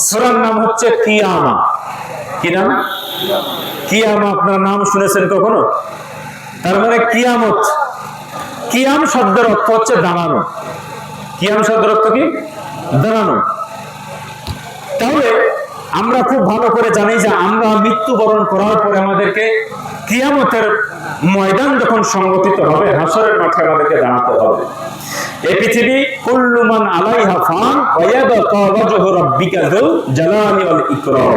সূরার নাম হচ্ছে কিয়ামা। কি নাম? কিয়ামা। আপনার নাম শুনেছেন কখনো? তার মানে কিয়ামত। কিয়াম শব্দের অর্থ হচ্ছে দাঁড়ানো। কিয়াম শব্দের অর্থ কি? দাঁড়ানো। তাহলে আমরা খুব ভালো করে জানি যে আমরা মৃত্যুবরণ করার পরে আমাদেরকে কিয়ামতের ময়দান যখন সংগঠিত হবে, হাসরের মাঠে আমাদেরকে দাঁড়াতে হবে। এই পৃথিবী কুল্লু মান আলাইহা ফান ওয়া ইয়াবকা ওয়াজহু রাব্বিকা যুল জালালি ওয়াল ইকরাম।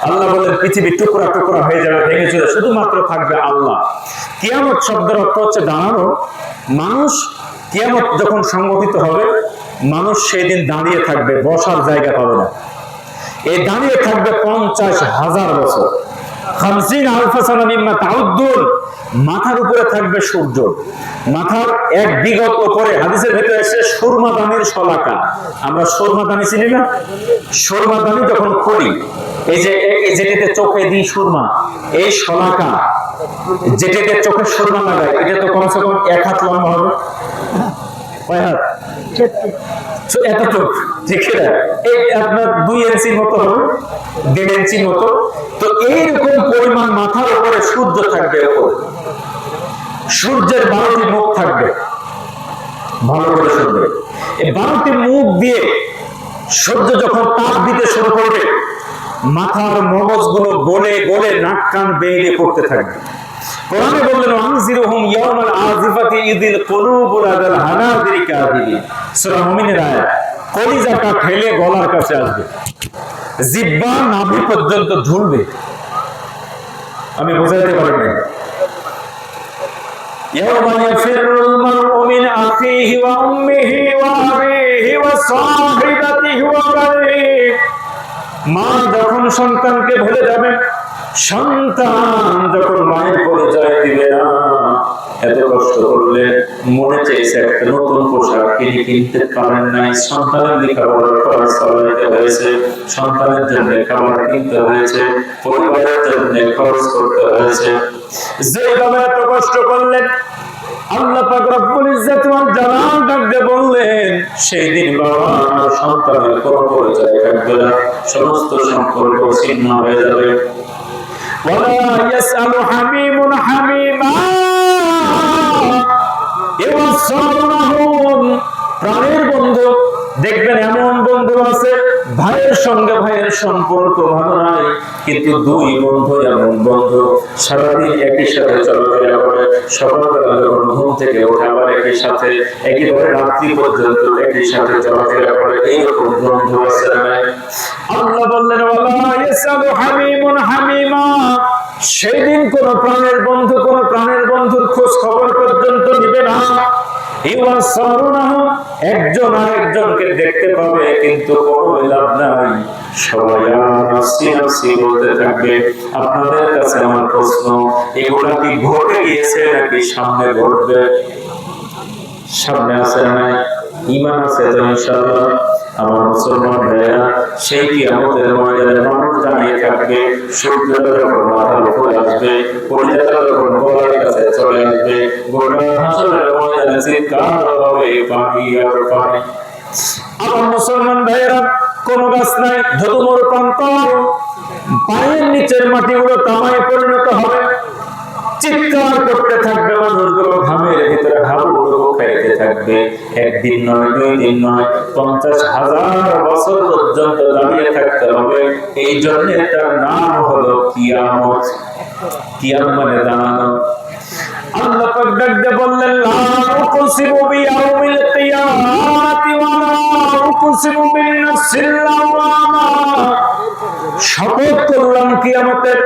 আল্লাহ বলেন পৃথিবী টুকরা টুকরা হয়ে যাবে, ভেঙে চলে, শুধুমাত্র থাকবে আল্লাহ। কিয়ামত শব্দের অর্থ হচ্ছে দাঁড়ানো। মানুষ কিয়ামত যখন সংগঠিত হবে, মানুষ সেই দিন দাঁড়িয়ে থাকবে, বসার জায়গা পাবে না। এই দাঁড়িয়ে থাকবে 50,000 বছর। 50,000 সানা মিম্মা তাউদ্দুন। মাথার উপরে থাকবে সূর্য, মাথার এক বিঘত উপরে হাদিসের ভিতরে এসে সুরমা দানির শলাকা। আমরা সুরমা দানি চিনি না? সুরমা দানি যখন করি, এই যে যেটাতে চোখে দিই সুরমা, এই শলাকা যেটাতে চোখে সুরমা লাগায়, এটা তো কমসে কম 1 হাত লম্বা হবে। কয় হাত? এতটুক, ঠিক না? এই আপনার 2 ইঞ্চির মতো হবে, 1.5 ইঞ্চির মতো। তো এইরকম পরিমাণ মাথার উপরে সূর্য থাকবে। সূর্যের 12টি মুখ থাকবে, ভালো করে শুনবে। এই 12টি মুখ দিয়ে সূর্য যখন তাপ দিতে শুরু করবে, মাথার মগজগুলো গলে গলে নাক কান বেয়ে পড়তে থাকবে। কোরআনে বললেন আনজিরহুম ইয়াউমাল আজিফাতি ইযিল কুলুবু লাদাল হানাদিরি কাযিবিন। সূরা মুমিনের আয়াত। কলিজাটা ঠেলে গলার কাছে আসবে, জিহ্বা নাভি পর্যন্ত ঝুলবে। আমি বোঝাতে পারি না। ইয়াউমা ইয়াফিরুল মারউ মিন আখিহি ওয়া উম্মিহি ওয়া আবিহি ওয়া সাহিবাতিহি ওয়া বানিহি। মা যখন সন্তানকে ভুলে যাবে, সন্তান যখন মায়ের পরিচয় দিবে না, এত কষ্ট করলে মনে চাইছে একটা নতুন পোশাক কিনতে পারেন নাই, সন্তানের লেখাপড়ার খরচ চালাতে হয়েছে, সন্তানের জন্য খাবার কিনতে হয়েছে, পরিবারের জন্য খরচ করতে হয়েছে। যেভাবে এত কষ্ট করলেন, আল্লাহ পাক রব্বুল ইজ্জত ওয়াল জালাল ডাকতে বললেন, সেই দিন বাবা আর সন্তানের কোনো পরিচয় থাকবে না, সমস্ত সম্পর্ক ছিন্ন হয়ে যাবে। ওয়ালা ইয়াসআলু হামিমুন হামিমা ইয়াসারুহুম। প্রাণের বন্ধু দেখবেন, এমন বন্ধু আছে ভাইয়ের সঙ্গে ভাইয়ের সম্পর্ক ভালো নাই, কিন্তু 2 বন্ধু এমন বন্ধু সারাদিন একই সাথে চলাফেরা করে, সকালবেলা যখন ঘুম থেকে ওঠে আবার একই সাথে, একেবারে রাত্রি পর্যন্ত একই সাথে চলাফেরা করে। এইরকম বন্ধু আছে না? আল্লাহ বললেন ওয়ালা ইয়াসালু হামিমুন হামিমা। সেদিন কোন প্রাণের বন্ধু কোন প্রাণের বন্ধুর খোঁজ খবর পর্যন্ত নিবে না। একজন আরেকজনকে দেখতে পাবে, কিন্তু কোনো লাভ নাই, সবাই নাফসি নাফসি বলতে থাকবে। আপনাদের কাছে আমার প্রশ্ন, এগুলা কি ঘটে গিয়েছে নাকি সামনে ঘটবে? সামনে আছে না? ঈমান আছে তো ইনশাআল্লাহ? আমার মুসলমান ভাইরা, সেই কিয়ামতের ময়দানে মানুষ দাঁড়িয়ে থাকবে, সূর্যটা যখন মাথার উপরে আসবে, পরিচালনা যখন গলার কাছে চলে আসবে, গোটা হাসরের ময়দানে চিৎকার হবে, পানি আর পানি। আমার মুসলমান ভাইরা, কোনো গাছ নাই, ধুধুমুর প্রান্তর, পায়ের নিচের মাটিগুলো তামায় পরিণত হবে, চিৎকার করতে থাকবে মানুষগুলো, ঘামের ভিতরে হাবুডুবু খাইতে থাকবে। একদিন নয়, 2 দিন নয়, 50,000 বছর পর্যন্ত দাঁড়িয়ে থাকতে হবে। এই জন্য তার নাম হলো কিয়ামত। কিয়াম মানে দাঁড়ানো। আল্লাহ পাক ডাকতে বললেন, লা উকসিমু বিয়াউমিল কিয়ামাতি ওয়া লা উকসিমু বিন নাফসিল লাওয়ামা। শপথ করলাম কিয়ামতের,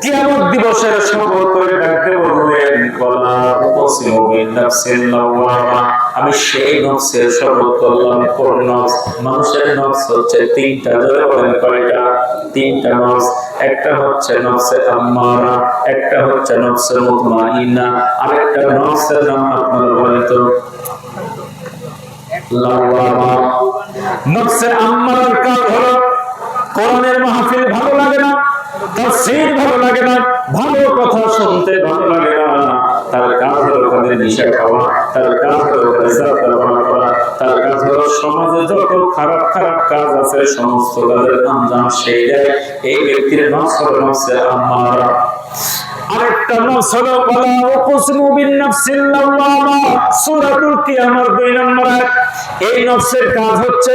কিয়ামত দিবসের শপথ করে ডাকতে বললেন, ওয়ালা উকসিমু বিন নাফসিল লাওয়ামা। আমি সেই নফসের শপথ করলাম। কোন নফস? মানুষের নফস হচ্ছে 3টা। ধরে বলেন কয়টা? 3টা নফস। একটা হচ্ছে নফসে আম্মারা, একটা হচ্ছে নফসে মুতমাইন্না, আরেকটা নফসের নাম আপনারা বলেন তো? লাওয়ামা। নফসে আম্মারার কাজ হলো, কোরআনের মাহফিল ভালো লাগে না, তাফসীর ভালো লাগে না, ভালো কথা শুনতে ভালো লাগে না, তার কাজ হলো তাদের নিশা খাওয়া, তার কাজ হলো ব্যবহার করা, তার কাজ হলো সমাজে যত খারাপ খারাপ কাজ আছে সমস্ত কাজের আঞ্জাম সেই দেয়। এই ব্যক্তির নফস হলো নফসে আম্মারা। আরেকটা নফস হলো ওয়ালা উকসিমু বিন নাফসিল লাওয়ামা, সূরাতুল কিয়ামার 2 নম্বর আয়াত। এই নফসের কাজ হচ্ছে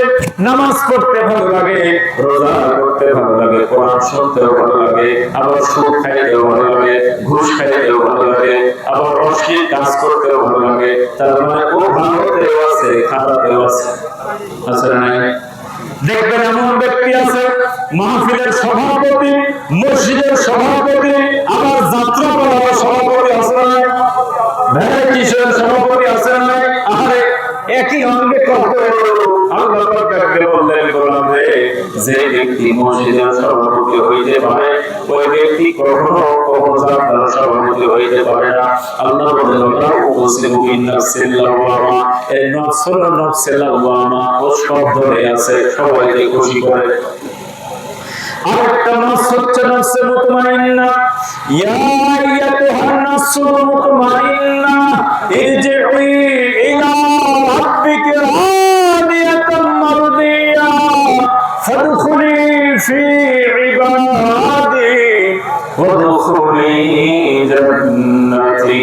নামাজ পড়তে ভালো লাগে, রোজা করতে ভালো লাগে, কোরআন শুনতে ভালো লাগে, আবার সুদ খাইতেও ভালো লাগে, ঘুষ খাইতেও ভালো লাগে, আবার অশ্লীল কাজ করতেও ভালো লাগে। তার মানে ও ভালোতেও আছে, খারাপেও আছে। আছে না? দেখবেন এমন ব্যক্তি আছে মাহফিলের সভাপতি, মসজিদের সভাপতি, আবার যাত্রা পালার সভাপতি আছে না, ভ্যারাইটিসের সভাপতি আছে না। আরে একই অঙ্গে করতে আল্লাহ পাক বললেন কোরআনে, যে ব্যক্তি মসজিদের সভাপতি হইতে পারে ওই ব্যক্তি কখনো যাত্রার সভাপতি হইতে পারে না। আল্লাহ বলেন ওয়া উকসিমু বিন নাফসিল লাওয়ামা, এই নফস হলো নফসে লাওয়ামা, ও সব ধরে আছে, সবাইকে খুশি করে। আরেকটা নফস হচ্ছে নফসে মুতমাইন্না। ইয়া আইয়াতুহান নাফসুল মুতমাইন্না ইরজিই ইলা রাব্বিকি রাদিয়াতাম মারদিয়া ফাদখুলি ফি ইবাদি ওয়াদখুলি জান্নাতি।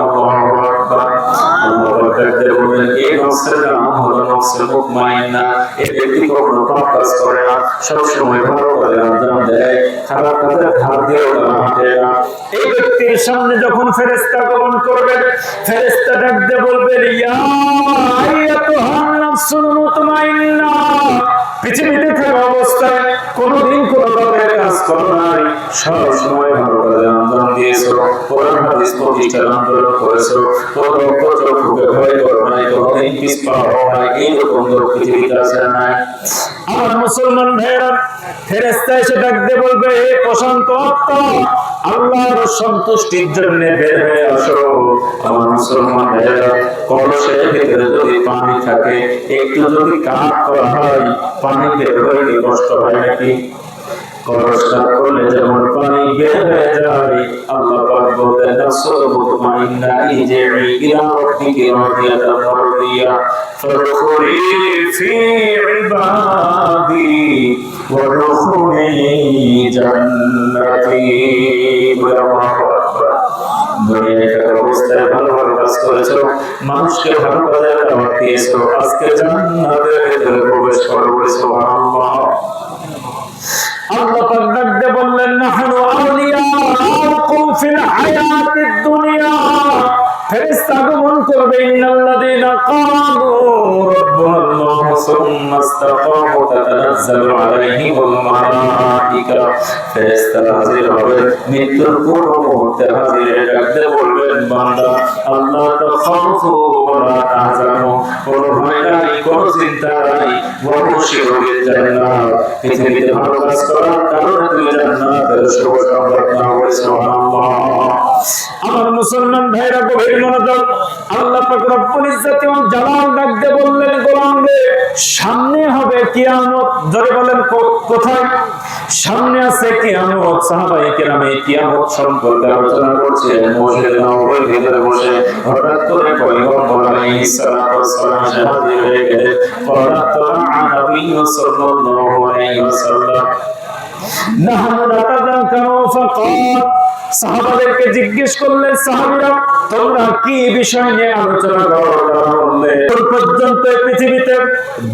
আল্লাহু আকবার। আল্লাহু আকবার বলেন এই নফসের নাম হলো নফসে মুতমাইন্না। এই ব্যক্তি কখনো পাপ কাজ করে না, সব সময় ভালো করে আঞ্জাম দেয়, খারাপ কাজের ধার দিয়েও হাঁটে না। এই ব্যক্তির সামনে যখন ফেরেশতা আগমন করবে, ফেরেশতা ডাকতে বলবে ইয়া আইয়াতুহান নাফসুল মুতমাইন্না, পৃথিবীতে থাকা অবস্থায় কোনদিন কোন পাপের কাজ করো নাই, সব সময় ভালো কাজে আঞ্জাম দিয়েছো, কোরআন হাদিস প্রতিষ্ঠার আন্দোলন করেছো, কোনো রক্ত চোখে ভয় করো নাই, কোনদিন পিছপা হও নাই। এইরকম লোক পৃথিবীতে আছে নাই? আমার মুসলমান ভাইরা, ফেরেশতা এসে ডাকতে বলবে হে প্রশান্ত আত্মা, আল্লাহর সন্তুষ্টির জন্য বের হয়ে আসো। আমার মুসলমান ভাইরা, কলসের ভিতরে যদি পানি থাকে, একটু যদি কাট করা হয়, পানি বের হইতে কষ্ট হয় নাকি? কলসটা করলে যেমন পানি বের হয়ে যায়, আল্লাহ পাক বলেন নাফসুল মুতমাইন্না ইরজিই ইলা রাব্বিকি রাদিয়াতাম মারদিয়া ফাদখুলি ফি ইবাদি ওয়াদখুলি জান্নাতি। আল্লাহু আকবার। দুনিয়ার অবস্থায় ভালো ভালো কাজ করেছো, মানুষকে ভালো কাজের দাওয়াত দিয়েছো, আজকে জান্নাতের ভিতরে প্রবেশ করবে। সুবহানাল্লাহ। আল্লাহ পাক ডাকতে বললেন নাহনু আউলিয়াউকুম ফিল হায়াতিদ দুনিয়া। ফেরেশতা আগমন করবে ইন্নাল্লাযীনা ক্বালু রাব্বুনাল্লাহ সুম্মা ইসতাকামু তাতানাজ্জালু আলাইহিমুল মালায়েকা। ফেরেশতা হাজির হবে, মৃত্যুর পূর্ব মুহূর্তে হাজির হয়ে ডাকতে বলবেন বান্দা আল্লাহ তাখাফু ওয়া লা তাহজানু, কোনো ভয় নাই, কোনো চিন্তা নাই, ওয়া বুশিরু বিল জান্নাহ, পৃথিবীতে ভালো কাজ করার কারণে তুমি জান্নাতের সুসংবাদ নাও। সুবহানাল্লাহ। আমার মুসলমান ভাইরা গভীর মনোযোগ। আল্লাহ পাক রব্বুল ইজ্জত ওয়াল জালাল ডাকতে বললেন গোলামরে, সামনে হবে কিয়ামত। জোরে বলেন কোথায়? সামনে আছে কিয়ামত। সাহাবায়ে কেরাম এই কিয়ামত সম্পর্কে আলোচনা করছেন মসজিদে নববীর ভিতরে বসে। হঠাৎ করে পয়গম্বর আলাইহিস সালাতু ওয়াস সালাম হাজির হয়ে গেলেন। ক্বালা তাআলা নবী সাল্লাল্লাহু আলাইহি ওয়াসাল্লাম নাহনু নাতাযাক্কারু ফাকাল, সাহাবাদেরকে জিজ্ঞেস করলেন সাহাবীরা তোমরা কি বিষয় নিয়ে আলোচনা করো? তারা বললেন পর্যন্ত পৃথিবীতে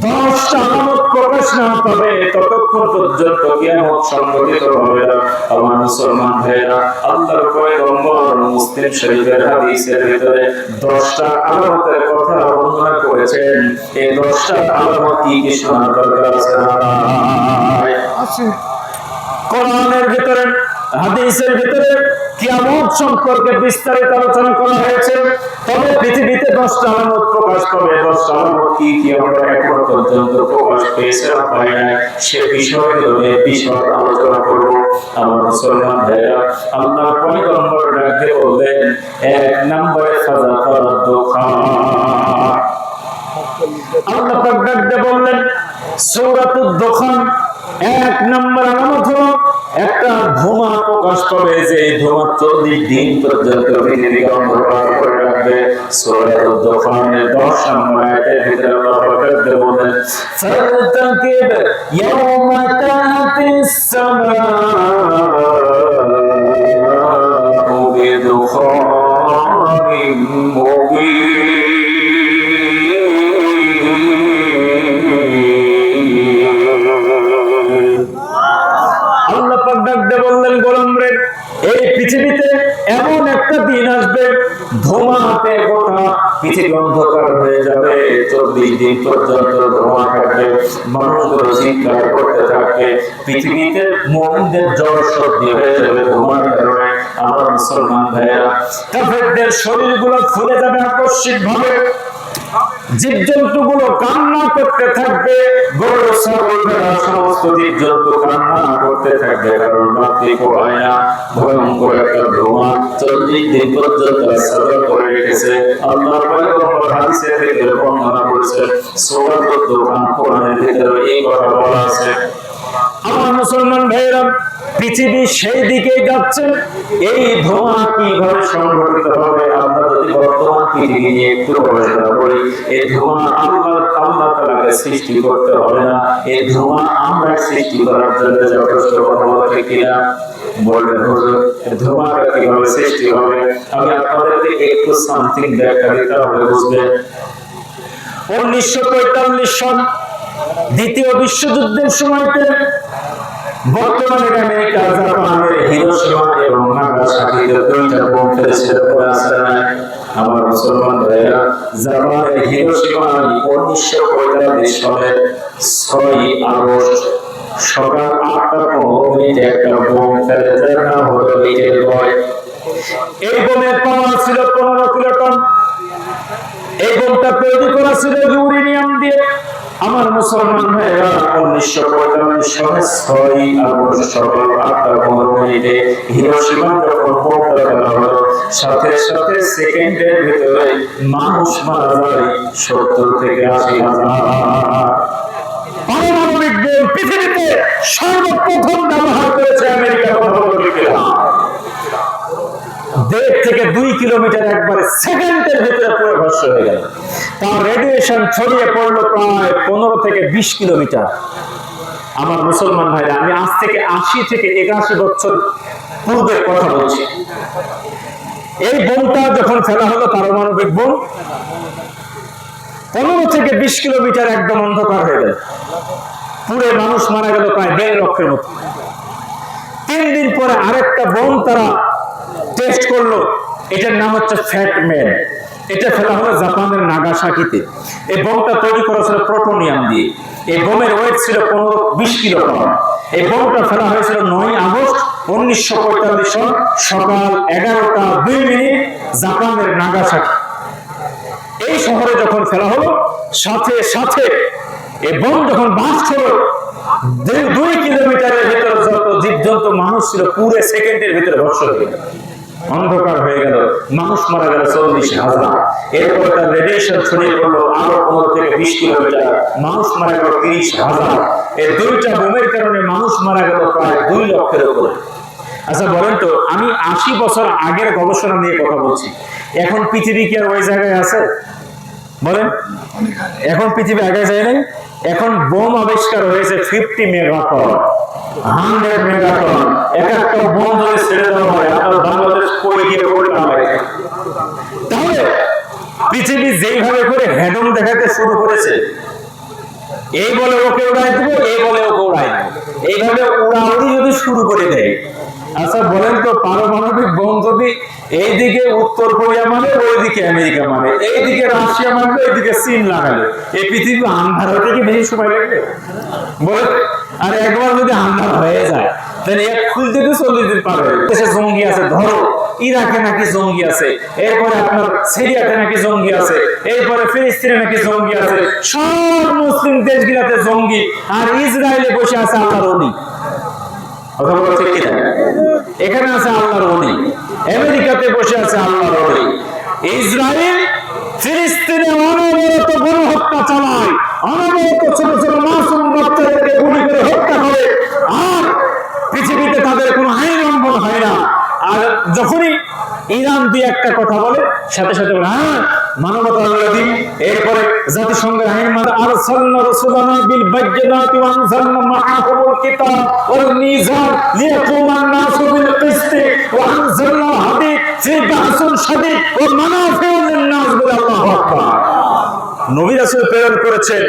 10টা আলামত প্রকাশ না পাবে ততক্ষণ পর্যন্ত কিয়ামত সংঘটিত হবে না। আমার মুসলমান ভাইরা, আল্লাহর পয়গম্বর মুসলিম শরীফের হাদিসের ভিতরে 10টা আলামতের কথা বর্ণনা করেছেন। এই 10টা আলামত কি কি শোনার দরকার আছে না? আছে। কোরআনের ভিতরে, হাদিসের ভিতরে কিয়ামত সম্পর্কে বিস্তারিত আলোচনা করা হয়েছে। তবে পৃথিবীতে 10টা আলামত প্রকাশ পাবে। 10টা আলামত কি কি আমরা এখনো পর্যন্ত প্রকাশ পেয়েছে না পাই নাই, সে বিষয়ে বিশদ আলোচনা করব। আমার মুসলমান ভাইরা, আল্লাহর পয়গম্বর ডাকতে বললেন 1 নম্বরে ফাযাকারাদ দুখান। আল্লাহ পাক ডাকতে বললেন সূরাতুদ দুখান 1 নম্বর আলামত হলো একটা ধোঁয়া প্রকাশ পাবে, যে ধোঁয়া 40 দিন পর্যন্ত পৃথিবীকে অন্ধকার করে রাখবে। সূরা দুখানের 10 নম্বর আয়াতের ভিতরে আল্লাহ পাক বলেন, ফারতাকিব ইয়াওমা তাতিস সামাউ বিদুখানিন মুবিন। আল্লাহ পাক ডাক দিয়ে বললেন, গোলাম রে, এই পৃথিবীতে এমন একটা দিন আসবে, ধোঁয়াতে গোটা পৃথিবী অন্ধকার হয়ে যাবে, 40 দিন পর্যন্ত ধোঁয়া থাকবে, মানুষগুলো চিৎকার করতে থাকবে, পৃথিবীতে মুমিনদের জ্বর সর্দি হয়ে যাবে ধোঁয়ার কারণে। আমার মুসলমান ভাইয়েরা, কাফেরদের শরীরগুলো ফুলে যাবে আকস্মিক ভাবে, জীবজন্তু গুলো কান্না করতে থাকবে, গরু ছাগল ভেড়া সমস্ত জীবজন্তু কান্না করতে থাকবে, কারণ রাত্রি পোহায় না, ভয়ঙ্কর একটা ধোঁয়া 40 দিন পর্যন্ত সাদা করে রেখেছে। আল্লাহর পয়গম্বর হাদিসের ভিতরে বর্ণনা করেছেন, সূরা দুখান কোরআনের ভিতরে এই কথা বলা আছে। আমার মুসলমান ভাইয়েরা, পৃথিবী সেই দিকেই যাচ্ছে। এই ধোঁয়া কিভাবে সংঘটিত হবে? আমরা যদি বর্তমান পৃথিবী নিয়ে একটু গবেষণা করি, এই ধোঁয়া আল্লাহ তাআলাকে সৃষ্টি করতে হবে না, এই ধোঁয়া আমরা সৃষ্টি করার জন্য যথেষ্ট। কথা বলতে কিনা বলবেন হুজুর, ধোঁয়াটা কিভাবে সৃষ্টি হবে? আমি আপনাদেরকে একটু সামথিং ব্যাখ্যা দিতে হবে, বুঝবেন। 1945 সন দ্বিতীয় বিশ্বযুদ্ধের সময়তে বর্তমানে আমেরিকা জাপানের হিরোশিমা এবং নাগাসাকিতে 2টা বোম ফেলেছিল। আমার মুসলমান ভাইয়েরা, জাপানের হিরোশিমায় 1945 সালের 6 আগস্ট সকাল 8:15 একটা বোম ফেলে, যার নাম হলো লিটল বয়। এই বোমের পাওয়ার ছিল 15 কিলোটন। এই বোমটা তৈরি করা ছিল ইউরেনিয়াম দিয়ে। আমার মুসলমান ভাইয়েরা, 1945 সালের 6 আগস্ট সকাল 8:15 হিরোশিমা যখন বোমটা ফেলা হলো, সাথে সাথে সেকেন্ডের ভিতরে মানুষ মারা যায় 70 থেকে 80 হাজার। পারমাণবিক বোম পৃথিবীতে সর্বপ্রথম ব্যবহার করেছে আমেরিকা। কথা বলতে গেলে 1.5 থেকে 2 কিলোমিটার একবারে সেকেন্ডের ভিতরে পুরো ভস্ম হয়ে গেল। তার রেডিয়েশন ছড়িয়ে পড়লো প্রায় 15 থেকে 20 কিলোমিটার। আমার মুসলমান ভাইরা, আমি আজ থেকে 80 থেকে 81 বছর পূর্বের কথা বলছি। এই বোমটা যখন ফেলা হলো, পারমাণবিক বোম, 15 থেকে 20 কিলোমিটার একদম অন্ধকার হয়ে গেল, পুরো মানুষ মারা গেল প্রায় 1.5 লক্ষের মতো। 3 দিন পরে আরেকটা বোম তারা টেস্ট করলো, এটার নাম হচ্ছে ফ্যাট ম্যান। এটা ফেলা হলো জাপানের নাগাসাকিতে। এই বোমটা তৈরি করা ছিল প্লুটোনিয়াম দিয়ে। এই বোমের ওয়েট ছিল 15-20 কিলোগ্রাম। এই বোমটা ফেলা হয়েছিল 9 আগস্ট 1945 সাল সকাল 11:02 জাপানের নাগাসাকি। এই শহরে যখন ফেলা হলো, সাথে সাথে এই বোম যখন বাস্ট হলো, 2 কিলোমিটারের ভিতরে যত জীবজন্তু মানুষ ছিল পুরো সেকেন্ডের ভিতরে ভস্ম হয়ে গেল, অন্ধকার হয়ে গেল, মানুষ মারা গেল 40,000। এরপর তার রেডিয়েশন ছড়িয়ে পড়লো আরো 15 থেকে 20 কিলোমিটার, মানুষ মারা গেল 30,000। এই 2টা বোমের কারণে মানুষ মারা গেল প্রায় 2 লক্ষের উপরে। আচ্ছা বলেন তো, আমি 80 বছর আগের গবেষণা নিয়ে কথা বলছি, এখন পৃথিবী কি আর ওই জায়গায় আছে? বলেন, এখন পৃথিবী আগে যায় নাই। এখন বোম আবিষ্কার হয়েছে 50 মেগাটন, 100 মেগাটন। একটা বোম যদি ছেড়ে দেওয়া হয়, আপনার বাংলাদেশ কই গিয়ে পড়তে হবে। তাহলে পৃথিবী যেইভাবে করে হেডম দেখাতে শুরু করেছে, এই বলে ওকে উড়াই দেবো, এই বলে ওকে উড়াই দেবো, এইভাবে উড়াউড়ি যদি শুরু করে দেয়, আচ্ছা বলেন তো, পারমাণবিক বোম যদি এইদিকে উত্তর কোরিয়া মানে, ওইদিকে আমেরিকা মানে, এইদিকে রাশিয়া মানবে, এইদিকে চীন লাগালে, এই পৃথিবী আন্ধার হতে কি বেশি সময় লাগবে? বলে, আর একবার যদি আন্ধার হয়ে যায়, তাহলে এক খুলতে তো 40 দিন পাবে। দেশে জঙ্গি আছে, ধরো ইরাকে নাকি জঙ্গি আছে, এরপরে আপনার সিরিয়াতে নাকি জঙ্গি আছে, এরপরে ফিলিস্তিনে নাকি জঙ্গি আছে, সব মুসলিম দেশগুলোতে জঙ্গি, আর ইসরায়েলে বসে আছে আল্লাহর ওলি। এখানে আছে আল্লাহর ওলি, আমেরিকাতে বসে আছে আল্লাহর ওলি। ইসরায়েল ফিলিস্তিনে অনবরত গণহত্যা চালায়, অনবরত ছোট ছোট মাসুম বাচ্চাদেরকে গুলি করে হত্যা করে, আর পৃথিবীতে একটা কথা বলে সাথে সাথে বলে হ্যাঁ মানবতার বিরোধী। এরপরে জাতিসংঘের আইন মানে আরসালনা রাসূলানা বিল বায়্যিনাতি ওয়া আনজালনা মাআহুল কিতাব ওয়াল মিজান লিয়াকুমান নাসু বিল কিসতি ওয়া আনজালনা হাদিদ ফি বা'সুন শাদীদ ওয়া মানাফিউ লিন-নাস বলে আল্লাহু আকবার। নবী রাসূল প্রেরণ করেছেন,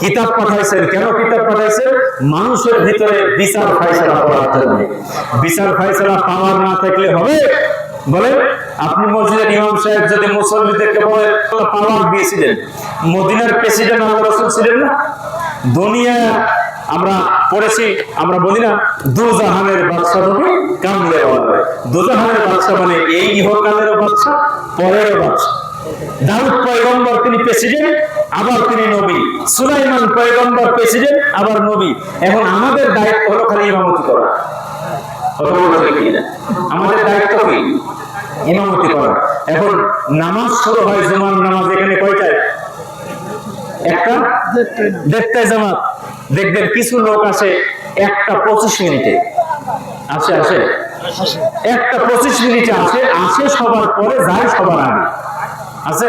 কিতাব পাঠাইছেন। কেন কিতাব পাঠাইছেন? মানুষের ভিতরে বিচার ফায়সালা করার জন্য। বিচার ফায়সালা পাওয়ার না থাকলে হবে? বলেন, আপনি মসজিদের ইমাম সাহেব যদি মুসল্লিদেরকে বলে পাওয়ার দিয়েছিলেন, মদিনার প্রেসিডেন্ট আল্লাহ রাসূল ছিলেন না? দুনিয়া আমরা পড়েছি, আমরা বলি না দুজাহানের বাদশা হবে কামলে হবে। দুজাহানের বাদশা মানে এই ইহকালেরও বাদশা, পরেরও বাদশা। দাউদ পয়গম্বর তিনি প্রেসিডেন্ট, আবার তিনি নবী। সুলাইমান পয়গম্বর প্রেসিডেন্ট, আবার নবী। এখন আমাদের দায়িত্ব হলো খালি ইমামতি করা। আমাদের দায়িত্ব কি? ইমামতি করা। এখন নামাজ শুরু হয়, জুমার নামাজ এখানে কয়টায়? একটা, দেড়টায় জামাত। দেখবেন কিছু লোক আসে 1:25 আসে 1:25 আসে সবার পরে যায় সবার আগে আছে।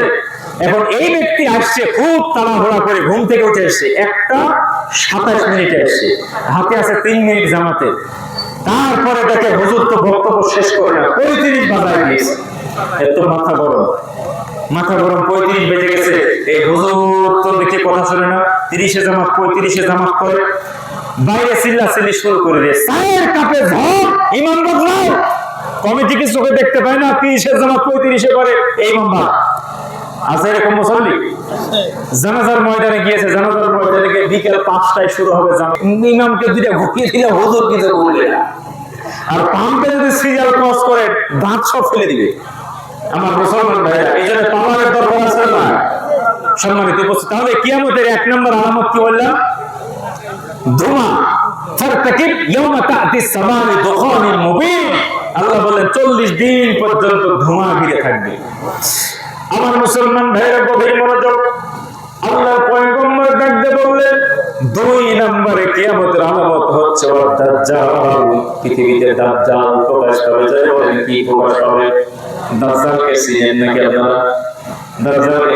এখন এই ব্যক্তি আসছে খুব তাড়াহুড়া করে, ঘুম থেকে উঠে এসছে, 1:27 আসছে, হাতে আছে 3 মিনিট জামাতে। তারপরে দেখে হুজুর তো বক্তব্য শেষ করে না, 35 বাজায় দিয়েছে। এত মাথা গরম 35 বেজে গেছে। এই হুজুর তো দেখে কথা শুনে না, 30-এ জামাত 35-এ জামাত করে, বাইরে চিল্লাচিল্লি শুরু করে দিয়ে চায়ের কাপে ঝড়, ইমাম বদলাও। কমিটিকে চোখে দেখতে পায় না, 30-এ জামাত 35-এ করে এই ইমাম। আছে এরকম মুসল্লি? জানাজার ময়দানে গিয়েছে, জানাজার ময়দানে গিয়ে বিকেল 5টায় শুরু হবে জানাজা। ইমামকে দুইটা ঘুরিয়ে দিলে হুজুর কিছু বলবে না। আর পাম্পে যদি সিরিয়াল ক্রস করে দাঁত সব ফেলে দিবে। আমার মুসলমান ভাইরা, এই জন্য পাওয়ারের দরকার আছে না? সম্মানিত উপস্থিত, তাহলে কিয়ামতের 1 নম্বর আলামত কি বললাম? ধোঁয়া। ফারতাকিব ইয়াওমা তা'তিস সামানি দুখানিন মুবিন। আল্লাহ বলেন 40 দিন পর্যন্ত ধোঁয়া ঘিরে থাকবে। আমার মুসলমান ভাইরা গভীর মনোযোগ। আল্লাহর পয়গম্বর ডাকতে বললেন 2 নম্বরে কিয়ামতের আলামত হচ্ছে দাজ্জাল। পৃথিবীতে দাজ্জাল প্রকাশ পাবে। যারা বলেন কি প্রকাশ পাবে? দাজ্জালকে চিনেন নাকি আপনারা? দাজ্জালকে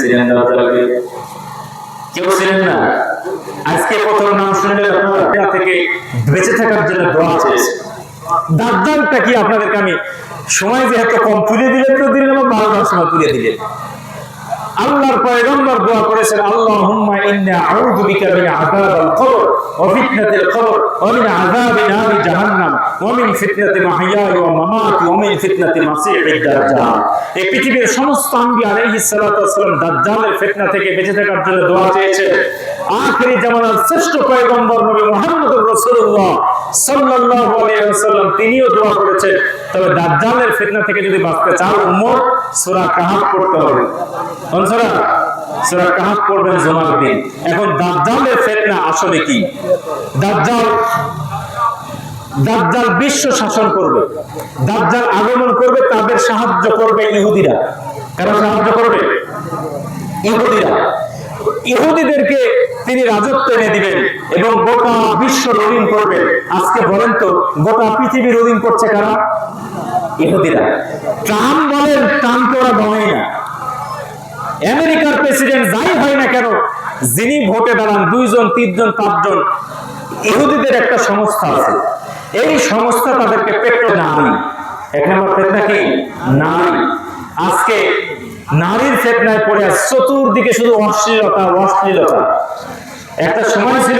চিনেন দাজ্জালকে? কেউ চিনেন না? আজকে প্রথম নাম শুনলে আপনারা থেকে বেঁচে থাকার জন্য দোয়া চেয়েছেন। দাজ্জালটা কি আপনাদেরকে আমি সময় যেহেতু কম তুলে দিলেন, তো দিলেন 12টার সময় তুলে দিলেন। আল্লাহর পয়গম্বর দোয়া করেছেন, আল্লাহুম্মা ইন্না আউযু বিকা মিন আযাবিল কবর ওয়া ফিতনাতিল কবর ওয়া মিন আযাবি নারি জাহান্নাম ওয়া মিন ফিতনাতি মাহইয়াই ওয়া মামাতি ওয়া মিন ফিতনাতি মাসিহিদ দাজ্জাল। এই পৃথিবীর সমস্ত আম্বিয়া আলাইহিস সালাতু ওয়াস সালাম দাজ্জালের ফিতনা থেকে বেঁচে থাকার জন্য দোয়া চেয়েছেন। আখিরি জামানার শ্রেষ্ঠ পয়গম্বর নবী মুহাম্মদুর রাসূলুল্লাহ সাল্লাল্লাহু আলাইহি ওয়াসাল্লাম তিনিও দোয়া করেছেন। তবে দাজ্জালের ফিতনা থেকে যদি বাঁচতে চাও উম্মত, সূরা কাহফ পড়তে হবে। কোন সূরা? সূরা কাহফ পড়বেন জুমার দিন। এখন দাজ্জালের ফিতনা আসলে কি? দাজ্জাল বিশ্ব শাসন করবে। দাজ্জাল আগমন করবে, তাদের সাহায্য করবে ইহুদিরা। কারা সাহায্য করবে? ইহুদিরা। ইহুদিদেরকে তিনি রাজত্ব এনে দিবেন এবং গোটা বিশ্ব রোলিং করবে। আজকে বলেন তো, গোটা পৃথিবী রোলিং করছে কারা? ইহুদিরা। ট্রাম্প বলেন, ট্রাম্পকে ওরা গণেই না। আমেরিকার প্রেসিডেন্ট যাই হয় না কেন, যিনি ভোটে দাঁড়ান 2 জন 3 জন 5 জন, ইহুদিদের একটা সংস্থা আছে। এই সংস্থা তাদেরকে পেট্রো নারী। এখানে ফিতনা কি? নারী। আজকে নারীর ফিতনায় পড়ে আছে, চতুর্দিকে শুধু অশ্লীলতা। একটা সময় ছিল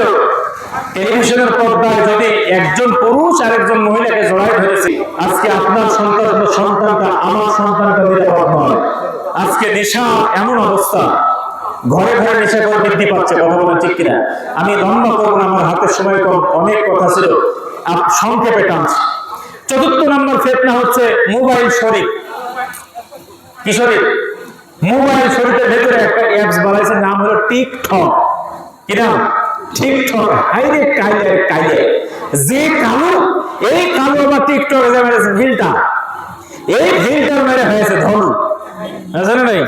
টেলিভিশনের পর্দায় যদি একজন পুরুষ আর একজন মহিলাকে জড়ায় ধরেছে, আজকে আপনার সন্তানটা আমার সন্তানটা নিরাপদ নয়। আজকে নেশা এমন অবস্থা, ঘরে ঘরে নেশা করে বৃদ্ধি পাচ্ছে। কথা বলেন ঠিক কিনা? আমি লম্বা করবো না, আমার হাতের সময় কম, অনেক কথা ছিল, সংক্ষেপে টানছি। 4র্থ নম্বর ফিতনা হচ্ছে মোবাইল শরীফ। কি শরীফ? মোবাইল শরীফের ভেতরে একটা অ্যাপস বানাইছে, নাম হলো টিকটক। কি নাম? টিকটক। হাইরে কাইলে যে কালো, এই কালো আবার টিকটক ফিল্টার, এই ফিল্টার মেরে হয়েছে ধনু। জানেন নাই?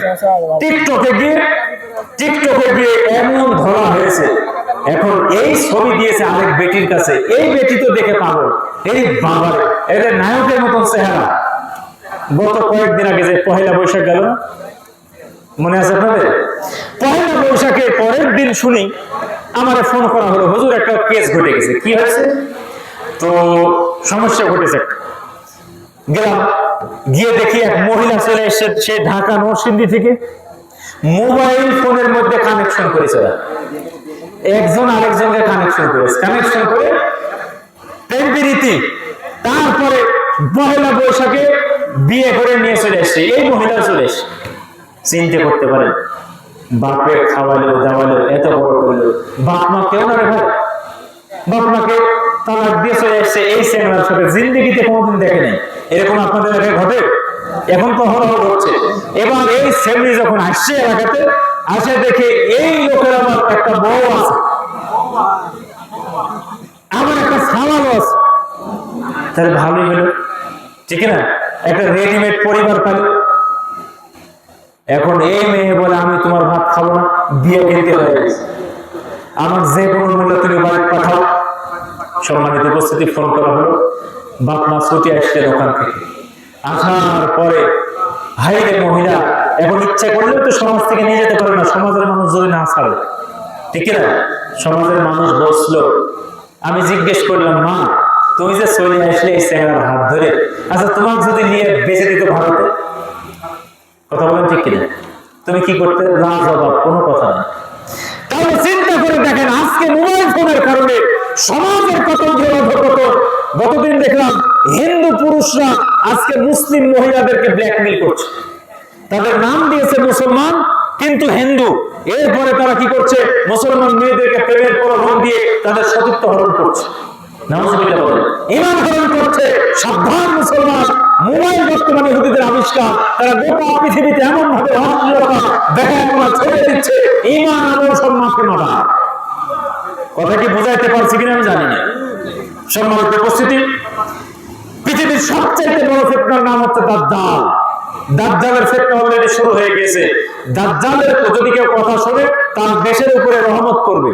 টিকটকে গিয়ে এমন ধরা হয়েছে। এখন এই ছবি দিয়েছে আরেক বেটির কাছে, এই বেটি তো দেখে পাগল, এই বাবার এদের নায়কের মতন চেহারা, গত কয়েকদিন আগে যে পহেলা বৈশাখ গেল না, মনে আছে আপনাদের? পহেলা বৈশাখের পরের দিন শুনি আমার ফোন করা হলো, হুজুর একটা কেস ঘটে গেছে। কি হয়েছে? তো সমস্যা ঘটেছে। গেলাম, গিয়ে দেখি এক মহিলা চলে এসে, সে ঢাকা নরসিংদী থেকে মোবাইল ফোনের মধ্যে কানেকশন করেছে, একজন আরেকজনকে কানেকশন করেছে, কানেকশন করে প্রেমপ্রীতি, তারপরে পহেলা বৈশাখে বিয়ে করে নিয়ে চলে এসছে। এই মহিলা চলে এসছে, চিন্তা করতে পারেন, বাপের খাওয়ালো দাওয়ালো এত বড় করলো, বাপ মা কেউ না রে ভাই, বাপ মাকে তালাক দিয়ে চলে এসছে। এই চ্যাংড়ার সাথে জিন্দেগিতে কোনোদিন দেখে নেই। এরকম আপনাদের এলাকায় ঘটে? এখন তো হরহ ঘটছে। এবার এই ছেলে যখন আসছে এলাকাতে, আসে দেখে এই লোকের আমার একটা বউ আছে, আমার একটা সালাম আছে, তাহলে ভালোই হলো, ঠিক না? একটা রেডিমেড পরিবার পাইল। এখন এই মেয়ে বলে আমি তোমার ভাত খাবো না, বিয়ে কিনতে হয়ে গেছে, আমার যে কোনো মূল্য তুমি বাড়ি পাঠাও। সম্মানিত উপস্থিতি, ফোন করা হলো, বাপ মা ছুটে আসছে দোকান থেকে। আসার পরে হাইরে মহিলা এখন ইচ্ছা করলেও তো সমাজ থেকে নিয়ে যেতে পারে না, সমাজের মানুষ যদি না ছাড়ে, ঠিক না? সমাজের মানুষ বসলো। আমি জিজ্ঞেস করলাম, মা তুমি যে চলে আসলে এই চেহারার হাত ধরে, আচ্ছা তোমাকে যদি নিয়ে বেঁচে দিত ভারতে, কথা বলেন ঠিক কিনা, তুমি কি করতে? না জবাব, কোনো কথা না। তাহলে চিন্তা করে দেখেন, আজকে মোবাইল ফোনের কারণে সমাজের কত কত। গতদিন দেখলাম হিন্দু পুরুষরা আজকে মুসলিম মহিলাদেরকে ব্ল্যাকমেল করছে, তাদের নাম দিয়েছে মুসলমান কিন্তু হিন্দু। এরপরে তারা কি করছে? মুসলমান মেয়েদেরকে প্রেমের প্রলোভন দিয়ে তাদের সতীত্ব হরণ করছে, ইমান হরণ করছে। সাবধান মুসলমান, মোবাইল বর্তমানে ইহুদিদের আবিষ্কার, তারা গোটা পৃথিবীতে এমন ভাবে অশ্লীলতা দেখাশোনা ছেড়ে দিচ্ছে, ইমান আমল সম্মানকে মারা। কথা কি বুঝাইতে পারছি কিনা আমি জানি না। সম্মানিত উপস্থিতি, পৃথিবীর সবচেয়ে বড় ফিতনার নাম হচ্ছে দাজ্জাল। দাজ্জালের ফিতনা অলরেডি শুরু হয়ে গেছে। দাজ্জালের যদি কেউ কথা শুনে তার দেশের উপরে রহমত করবে,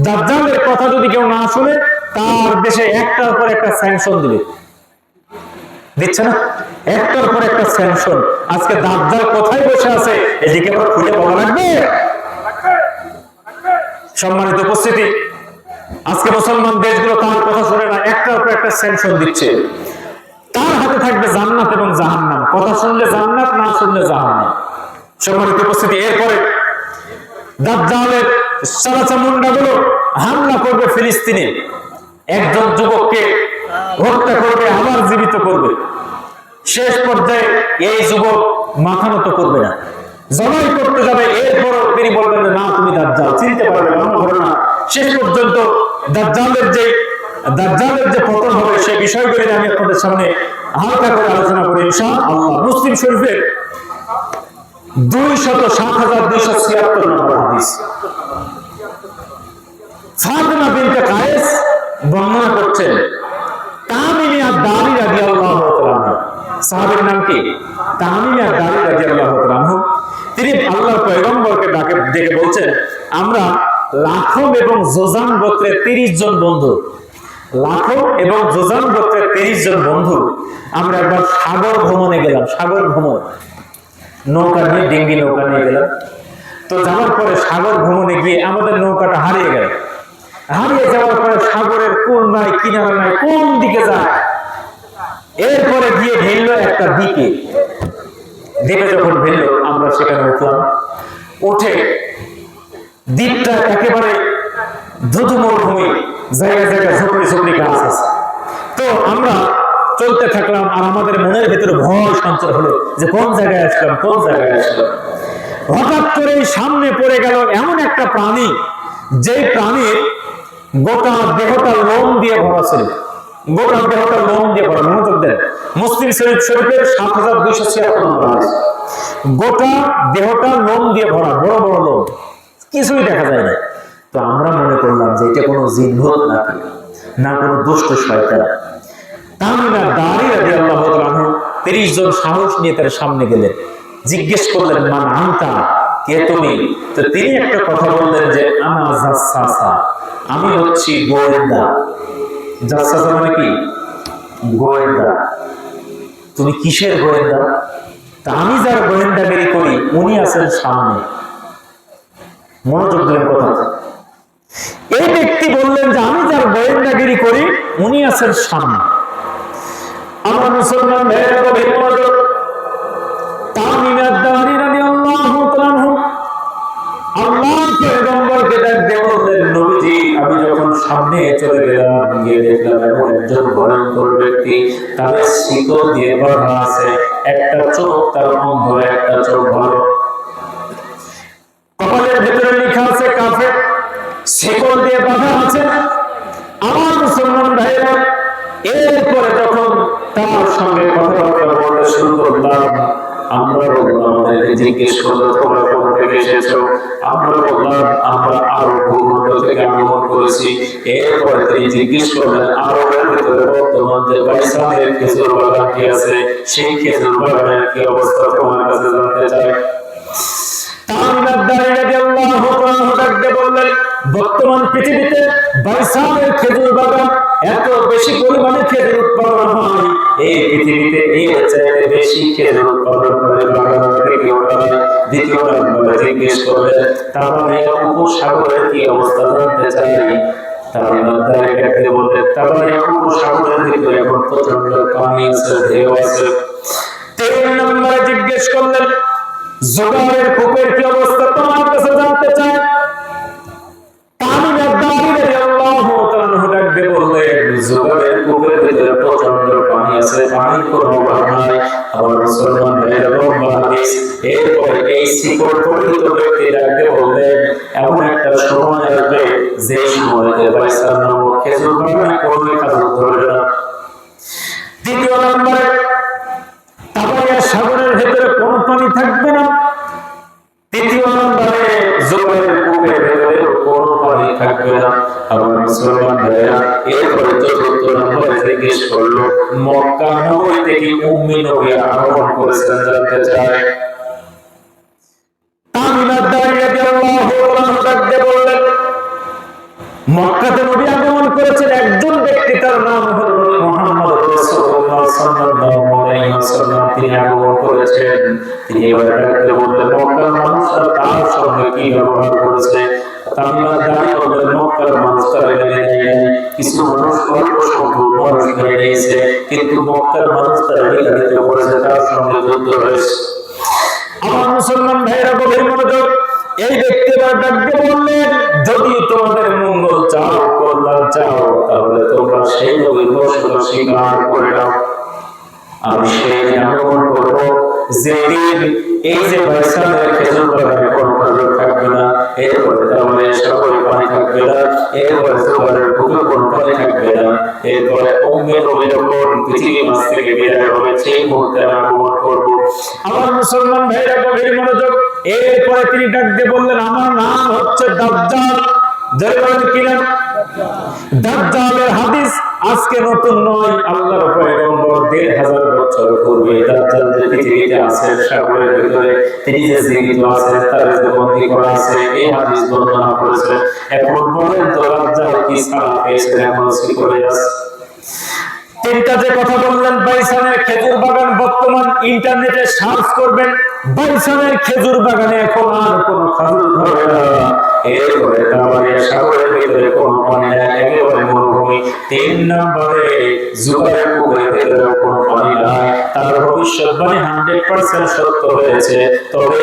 দাজ্জালের কথা যদি কেউ না শুনে তার দেশে একটার পর একটা স্যাংশন দিবে, দিচ্ছে না? একটার পর একটা স্যাংশন। আজকে দাজ্জাল কোথায় বসে আছে এদিকে আবার খুলে বলা লাগবে। সম্মানিত উপস্থিতি, আজকে মুসলমান দেশগুলো তার কথা শুনে না, একটার পর একটা স্যাংশন দিচ্ছে। তার হাতে থাকবে জান্নাত এবং জাহান্নাম, কথা শুনলে জান্নাত, না শুনলে জাহান্নাম। সম্মানিত উপস্থিতি, এরপরে দাজ্জালের চালাচামুন্ডাগুলো হামলা করবে ফিলিস্তিনে, একজন যুবককে হত্যা করবে, আবার জীবিত করবে। শেষ পর্যায়ে এই যুবক মাথা নত করবে না, জবাই করতে যাবে, এরপর তিনি বলবেন না তুমি দাজ্জাল, চিনতে পারবে না ঘটনা। শেষ পর্যন্ত দাজ্জালের যে পতন হবে সেই বিষয়গুলি আমি আপনাদের সামনে হালকা করে আলোচনা করি ইনশাআল্লাহ। মুসলিম শরীফের 207,276 নম্বর হাদিস, ফাতিমা বিনতে কায়েস বর্ণনা করছেন, তামিম আদ-দারি রাদিয়াল্লাহু তাআলা, সাহাবীর নাম কি? তামিম আদ-দারি রাদিয়াল্লাহু তাআলা। তিনি আল্লাহর পয়গম্বরকে ডেকে বলছেন, আমরা লাখম এবং যোজান গোত্রের 30 জন বন্ধু, লাখম এবং যোজান গোত্রের 30 জন বন্ধু আমরা একবার সাগর ভ্রমণে গেলাম। সাগর ভ্রমণ, নৌকা নিয়ে, ডিঙ্গি নৌকা নিয়ে গেলাম। তো যাওয়ার পরে সাগর ভ্রমণে গিয়ে আমাদের নৌকাটা হারিয়ে গেল। হারিয়ে যাওয়ার পরে সাগরের কোন নাই, কিনারা নাই, কোন দিকে যায়। এরপরে গিয়ে ভিড়ল একটা দ্বীপে। দ্বীপে যখন ভিড়ল আমরা সেখানে উঠলাম। উঠে দ্বীপটা একেবারে ধুধু মরুভূমি, জায়গায় জায়গায় ঝুপড়ি ঝুপড়ি গাছ আছে। তো আমরা চলতে থাকলাম, আর আমাদের মনের ভিতরে ভয় সঞ্চার হলো যে কোন জায়গায় আসলাম, কোন জায়গায় আসলাম। হঠাৎ করে সামনে পড়ে গেল এমন একটা প্রাণী, যে প্রাণীর গোটা দেহটা লোম দিয়ে ভরা ছিল, গোটা দেহটা লোম দিয়ে ভরা। মনোযোগ দেন, মুসলিম শরীফের 7,276 নম্বর হাদিস। গোটা দেহটা লোম দিয়ে ভরা, বড় বড় লোম, কিছুই দেখা যায় না। তো আমরা মনে করলাম যে এটা কোনো জিনভূত না কোনো দুষ্ট শয়তান। তামিম আদ-দারি রাদিয়াল্লাহু তাআলা 30 জন সাহস নিয়ে তার সামনে গেলেন, জিজ্ঞেস করলেন, মান আনতা, কে তুমি? তো তিনি একটা কথা বললেন যে আনা জাসসাসা, আমি হচ্ছি গোয়েন্দা। জাসসাসা মানে কি? গোয়েন্দা। তুমি কিসের গোয়েন্দা? তা আমি যার গোয়েন্দাগিরি করি উনি আছেন সামনে। মনোযোগ দিলেন কথা। এই ব্যক্তি বললেন যে আমি যার গোয়েন্দাগিরি করি উনি আছেন সামনে। আমার মুসলমান ভাইয়েরা গভীর মনোযোগ। তামিম আদ-দারি রাদিয়াল্লাহু তাআলা আনহু আল্লাহর পয়গম্বরকে ডাক দিয়ে বললেন, নবীজি আমি যখন সামনে চলে গেলাম, গিয়ে দেখলাম এমন একজন ভয়ঙ্কর ব্যক্তি, তার শিকল দিয়ে বাঁধা আছে, একটা চোখ তার অন্ধ, একটা চোখ ভালো, কপালের ভিতরে লেখা আছে কাফের, শিকল দিয়ে বাঁধা আছে। আমার মুসলমান ভাইরা এরপরে যখন তার সঙ্গে কথাবার্তা বলতে শুরু করলাম, আমরা বললাম আমাদেরকে জিজ্ঞেস করলো তোমরা কোথা থেকে এসেছো, আমরা বললাম আমরা আরব ভূখণ্ড থেকে আগমন করেছি। এরপরে তিনি জিজ্ঞেস করলেন আরবের ভিতরে বর্তমান যে বাইসানের খেজুর বাগানটি আছে সেই খেজুর বাগানের কি অবস্থা তোমার কাছে জানতে চাই। বর্তমান পৃথিবীতে বাইসানের খেজুর বাগান এত বেশি পরিমাণে খেজুর উৎপাদন হয়, এই পৃথিবীতে এর চাইতে বেশি খেজুর উৎপাদন করে বাগান থেকে কেউ হয়। দ্বিতীয় নম্বরে জিজ্ঞেস করলেন তাহলে উপসাগরের কি অবস্থা জানতে চাই। তাহলে উপসাগরের ভিতরে এখন প্রচন্ড পানি আছে, ঢেউ আছে। তিন নম্বরে জিজ্ঞেস করলেন জোগাড়ের কূপের কি অবস্থা তোমার কাছে জানতে চাই। জোগাড়ের কূপের ভিতরে প্রচন্ড পানি আছে, পানির কোনো অভাব নাই। আমার মুসলমান ভাইয়েরা বাংলাদেশ এরপরে এই শিকড় পরিহিত ব্যক্তি ডাকতে বললেন এমন একটা সময় আসবে যে সময়তে বাইসার নামক খেজুর বাগানে কোনো খেজুর ধরবে না। দ্বিতীয় নম্বরে তাবাইয়া সাগরের ভিতরে কোনো পানি থাকবে না। তৃতীয় নম্বরে জোগাড়ের কূপের ভিতরে কোনো পানি থাকবে না। আমার মুসলমান ভাইয়েরা এরপরে চতুর্থ নম্বরে জিজ্ঞেস করলো মক্কা নগরী থেকে উম্মি নবী আগমন করেছেন জানতে চায়। তামিম আদ-দারি রাদিয়াল্লাহু আনহু ডাকতে বললেন মক্কাতে নবী আগমন করেছেন একজন ব্যক্তি, তার নাম হলো মুহাম্মদ রাসূলুল্লাহ সাল্লাল্লাহু আলাইহি ওয়াসাল্লাম, তিনি আগমন করেছেন। তিনি এবার ডাকতে বললেন মক্কার মানুষরা তার সঙ্গে কি ব্যবহার করেছে। তামিম আদ-দারি বললেন মক্কার মানুষ তার মেনে নেয়নি, কিছু মানুষ অল্প সংখ্যক মানুষ মেনে নিয়েছে, কিন্তু মক্কার মানুষ তার বিরোধিতা করেছে, তার সঙ্গে যুদ্ধ হয়েছে। আমার মুসলমান ভাইরা গভীর মনোযোগ। এই ব্যক্তি ডাকতে বললেন যদি তোমাদের মঙ্গল চাও, কল্যাণ চাও, তাহলে তোমরা সেই নবীর ঘোষণা স্বীকার করে নাও। আমি সেই আগমন করবো যেদিন এই যে বাইসানের খেজুর বাগানে কোনো খেজুর থাকবে না, এরপরে তাহলে সাগরে পানি থাকবে না, এরপরে জোগাড়ের কূপে কোনো পানি থাকবে না, এরপরে উম্মে নবী যখন পৃথিবী মাঝ থেকে বিদায় হবে সেই মুহূর্তে আগমন করবো। আমার মুসলমান ভাইরা গভীর মনোযোগ। এরপরে তিনি ডাকতে বললেন আমার নাম হচ্ছে দাজ্জাল। জানেন কি নাম? দাজ্জালের হাদিস আজকে নতুন নয়, আল্লাহর পয়গম্বর ১৫০০ বছর পূর্বে দাজ্জাল যে পৃথিবীতে আছেন সাগরের ভিতরে তিনি যে জীবিত আছেন তার যে বন্দী করা আছে এই হাদিস বর্ণনা করেছে। এখন বলেন তো দাজ্জাল কি সারা পেয়েছে এখন কি করে আছে? তিনটা যে কথা বললেন বাইসানের খেজুর বাগান, বর্তমান ইন্টারনেটে সার্চ করবেন বাইসানের খেজুর বাগানে এখন আর কোনো খেজুর ধরে না। এরপরে তাবারিয়া সাগরের ভিতরে কোনো পানি নাই, একেবারে মরুভূমি। তিন নম্বরে জোগাড়ের কূপের ভিতরে কোনো পানি নাই। তার ভবিষ্যৎবাণী 100% সত্য হয়েছে। তবে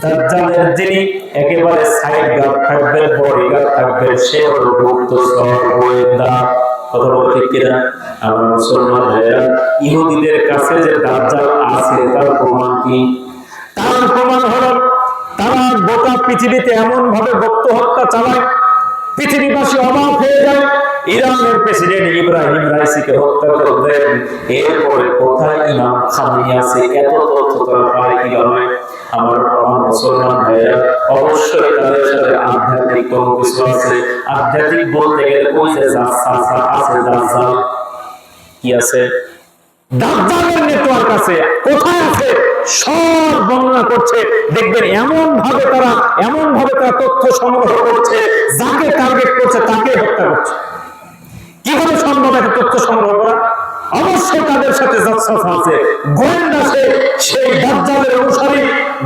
দাজ্জালের যিনি একেবারে সাইড গার্ড থাকবেন, বডি গার্ড থাকবেন, সে হলো গুপ্তচর গোয়েন্দা। কথা বলতে কিনা? আমার মুসলমান ভাইরা ইহুদিদের কাছে যে দাজ্জাল আছে তার প্রমাণ কি? তার প্রমাণ হলো তারা গোটা পৃথিবীতে এমন ভাবে ভক্ত হত্যা চালায় পৃথিবীবাসী অবাক হয়ে যায়। ইরানের প্রেসিডেন্ট ইব্রাহিম রাইসিকে হত্যা করলেন, এরপরে কোথায় ইমাম খামেনি আছে এত তথ্য তারা পায় কিভাবে? আমার মুসলমান ভাইরা অবশ্যই তাদের সাথে আধ্যাত্মিক কোনো কিছু আছে। আধ্যাত্মিক বলতে গেলে ওই যে আছে দাজ্জাল কি আছে, দাজ্জালের নেটওয়ার্ক আছে, কোথায় আছে সব বর্ণনা করছে। দেখবেন এমন ভাবে তারা তথ্য সংগ্রহ করছে, যাকে টার্গেট করছে তাকে হত্যা করছে। কিভাবে সম্ভব একটা তথ্য সংগ্রহ করা? অবশ্যই তাদের সাথে যাচ্ছে ওয়াসওয়াসা আছে, গোয়েন্দা সেই দাজ্জালের অনুসারী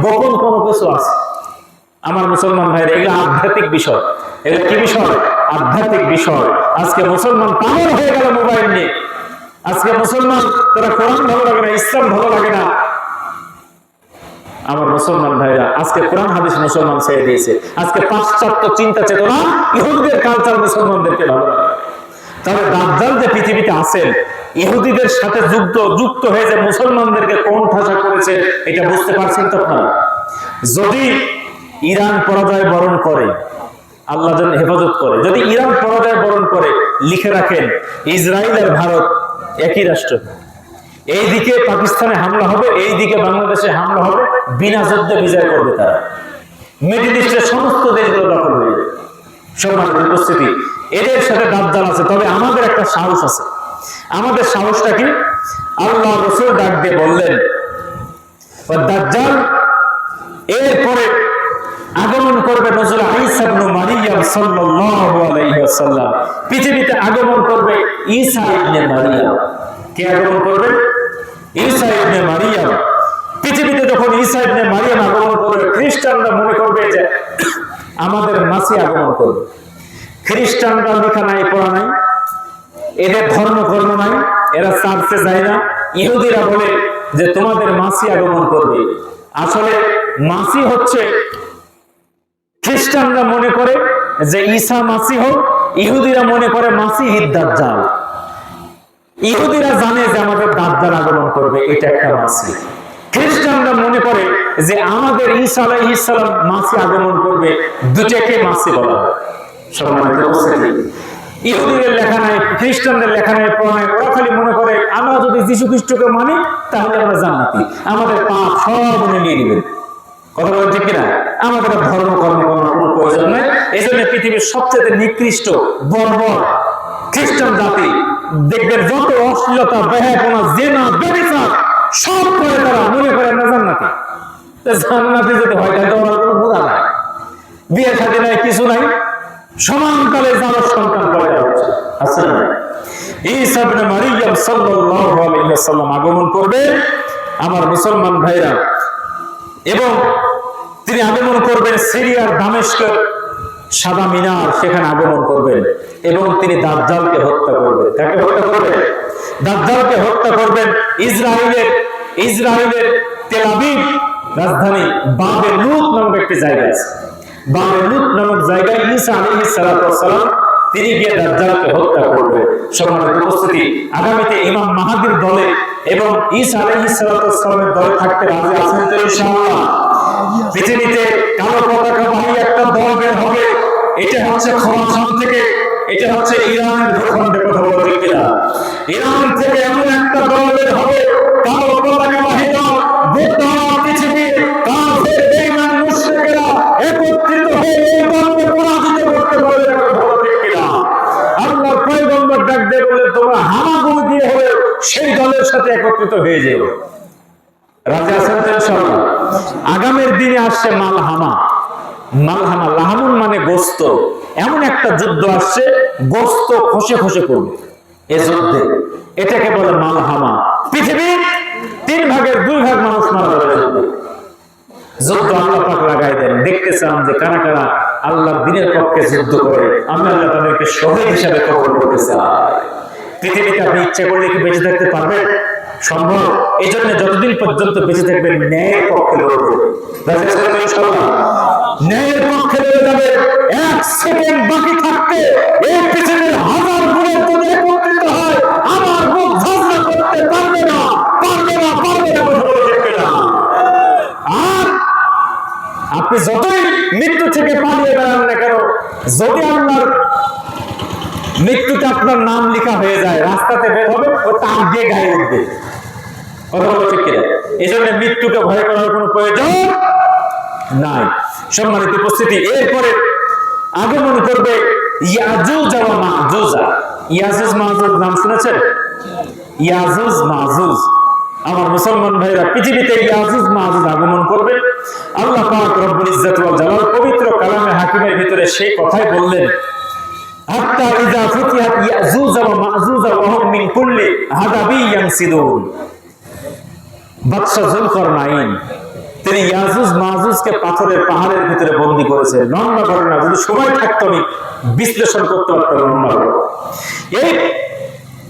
গোপন কোনো কিছু আছে। আমার মুসলমান ভাইরা, এগুলো আধ্যাত্মিক বিষয়। এগুলো কি বিষয়? আধ্যাত্মিক বিষয়। আজকে মুসলমান পাগল হয়ে গেল মোবাইল নিয়ে। আজকে মুসলমান, তারা কোরআন ভালো লাগে না, ইসলাম ভালো লাগে না। আমার মুসলমান ভাইরা, আজকে কোরআন হাদিস মুসলমান ছেড়ে দিয়েছে। আজকে পাশ্চাত্য চিন্তা চেতনা, ইহুদিদের কালচার মুসলমানদেরকে ভালো লাগে। তবে দাজ্জাল যে পৃথিবীতে আছেন, ইহুদিদের সাথে যুক্ত হয়ে যে মুসলমানদেরকে কোণঠাসা করেছে, এটা বুঝতে পারছেন তো আপনারা? যদি ইরান পরাজয় বরণ করে, আল্লাহ যেন হেফাজত করে, যদি ইরান পরাজয় বরণ করে, লিখে রাখেন ইসরায়েল আর ভারত একই রাষ্ট্র। এইদিকে পাকিস্তানে হামলা হবে, এইদিকে বাংলাদেশে হামলা হবে, বিনা যুদ্ধে বিজয় করবে তারা। মিডল ইস্টের সমস্ত দেশগুলো দখল হয়ে যাবে। সম্মানিত উপস্থিতি, এদের সাথে দাজ্জাল আছে। তবে আমাদের একটা সাহস আছে। আমাদের সাহসটা কি? আল্লাহ রাসূল ডাক দিয়ে বললেন, দাজ্জাল এরপরে আগমন করবে নজরুল ঈসা ইবনে মারিয়াম সাল্লাল্লাহু আলাইহি ওয়াসাল্লাম। পৃথিবীতে আগমন করবে ঈসা ইবনে মারিয়াম। কে আগমন করবে? ঈসা ইবনে মারিয়াম। পৃথিবীতে যখন ঈসা ইবনে মারিয়াম আগমন করবে, খ্রিস্টানরা মনে করবে যে আমাদের মাসিহ আগমন করবে। খ্রিস্টানরা লেখা নাই, পড়া নাই, এদের ধর্মকর্ম নাই, এরা চার্চে যায় না। ইহুদিরা বলে যে তোমাদের মাসিহ আগমন করবে। আসলে মাসিহ হচ্ছে, খ্রিস্টানরা মনে করে যে ঈসা মাসিহ, ইহুদিরা মনে করে মাসিহ দাজ্জাল। ইহুদিরা জানে যে আমাদের দাজ্জাল আগমন করবে, এটা একটা মাসিহ। খ্রিস্টানরা মনে করে যে আমাদের ঈসা আলাইহিস সালাম মাসিহ আগমন করবে, দুটাকে মাসিহ বলা হয়। সম্মানিত উপস্থিতি, ইহুদিদের লেখা নাই, খ্রিস্টানদের লেখা নাই, পড়া নাই। ওরা খালি মনে করে আমরা যদি যীশু খ্রিস্টকে মানি তাহলে আমরা জান্নাতি, আমাদের পাপ সব উনি নিয়ে নেবেন। কথা বলেন ঠিক কিনা? আমাদের ধর্ম কর্ম করার কোনো প্রয়োজন নেই। এই জন্য পৃথিবীর সবচেয়ে নিকৃষ্ট বর্বর খ্রিস্টান জাতি, দেখবেন যত অশ্লীলতা, বেহায়াপনা, জিনা, ব্যভিচার সব করে তারা মনে করে আমরা জান্নাতি। জান্নাতি যদি হয় তাহলে ওরা কোনো বোঝা নাই, বিয়ে শাদী নাই, কিছু নাই, সমানকালে যারা সন্তান পয়দা হচ্ছে। আছে না? ঈসা ইবনে মারিয়াম সাল্লাল্লাহু আলাইহি ওয়াসাল্লাম আগমন করবে আমার মুসলমান ভাইরা, এবং তিনি আগমন করবেন সিরিয়ার দামেস্কের সাদা মিনার, সেখানে আগমন করবেন এবং তিনি দাজ্জালকে হত্যা করবেন। কাকে হত্যা করবেন? দাজ্জালকে হত্যা করবেন। ইসরায়েলের তেল আবিব রাজধানী বাবেলুত নামক একটি জায়গা আছে। বাবেলুত নামক জায়গায় ঈসা আলাইহিস সালাতু ওয়াস সালাম তিনি গিয়ে দাজ্জালকে হত্যা করবেন। সম্মানিত উপস্থিতি, আগামীতে ইমাম মাহদীর দলে এবং ঈসা আলাইহিস সালাতু ওয়াস সালামের দলে থাকতে রাজি আছেন তো ইনশাআল্লাহ? পৃথিবীতে কালো পতাকাবাহী একটা দল বের হবে। এটা হচ্ছে খোরাসান থেকে, এটা হচ্ছে ইরানের ভূখণ্ডে। কথা বলতে কিনা? ইরান থেকে এমন একটা দল বের হবে, কালো পতাকাবাহী দল। গোটা পৃথিবীর কাফের বেঈমান মুশরিকরা একত্রিত হয়ে এই দলকে পরাজিত করতে পারবে। বলতে কিনা? আল্লাহর পয়গম্বর ডাক দিয়ে বলে তোমরা হামাগুড়ি দিয়ে হলে সেই দলের সাথে একত্রিত হয়ে যাবে। রাজি আছেন তো ইনশাআল্লাহ? আগামীর দিনে আসছে মালহামা। মালহামা, লাহামুন মানে গোস্ত। এমন একটা যুদ্ধ আসছে, গোস্ত খসে খসে পড়বে এই যুদ্ধে। এটাকে বলে মালহামা। পৃথিবীর 3 ভাগের 2 ভাগ মানুষ মারা যাবে যুদ্ধ। আল্লাহ পাক লাগাই দেন। দেখতে চান যে কারা কারা আল্লাহর দ্বীনের পক্ষে যুদ্ধ করে, আমি আল্লাহ তাদেরকে শহীদ হিসাবে কবর করতে চাই। পৃথিবীতে আপনি ইচ্ছা করলে কি বেঁচে থাকতে পারবেন? সম্ভব। এই জন্য যতদিন পর্যন্ত বেঁচে থাকবেন ন্যায়ের পক্ষে লড়বেন। ন্যায়ের পক্ষে লড়ে যাবে। 1 সেকেন্ড বাকি থাকতে এই পৃথিবীর হাজার গুণের যদি একত্রিত হয়, আমার মুখ ঝাঁঝরা করতে পারবে না, পারবে না, পারবে না। আর আপনি যতই মৃত্যু থেকে পালিয়ে বেড়ান না কেন, যদি আল্লাহর মৃত্যুতে আপনার নাম লেখা হয়ে যায়, রাস্তাতে বের হবে, ও টাক দিয়ে গায়ে উঠবে। কথা বলো ঠিক কিনা? এই জন্য মৃত্যুকে ভয় করার কোনো প্রয়োজন নাই। সম্মানিত উপস্থিতি, এরপরে আগমন করবে ইয়াজুজ ওয়া মাজুজ। ইয়াজুজ মাজুজ নাম শুনেছেন? ইয়াজুজ মাজুজ। আমার মুসলমান ভাইরা, পৃথিবীতে ইয়াজুজ মাজুজ আগমন করবে। আল্লাহ পাক রব্বুল ইজ্জত ওয়াল জালাল পবিত্র কালামে হাকিমের ভিতরে সেই কথাই বললেন, হাত্তা ইযা ফুতিহাত ইয়াজুজ ওয়া মাজুজ ওয়া হুম মিন কুল্লি হাদাবি ইয়ানসিদুন। বাদশা জুলকারনাইন তিনি ইয়াজুজ মাজুজকে পাথরের পাহাড়ের ভিতরে বন্দী করেছে। লম্বা ঘটনা, যদি সময় থাকতো আমি বিশ্লেষণ করতে পারতাম লম্বা। এই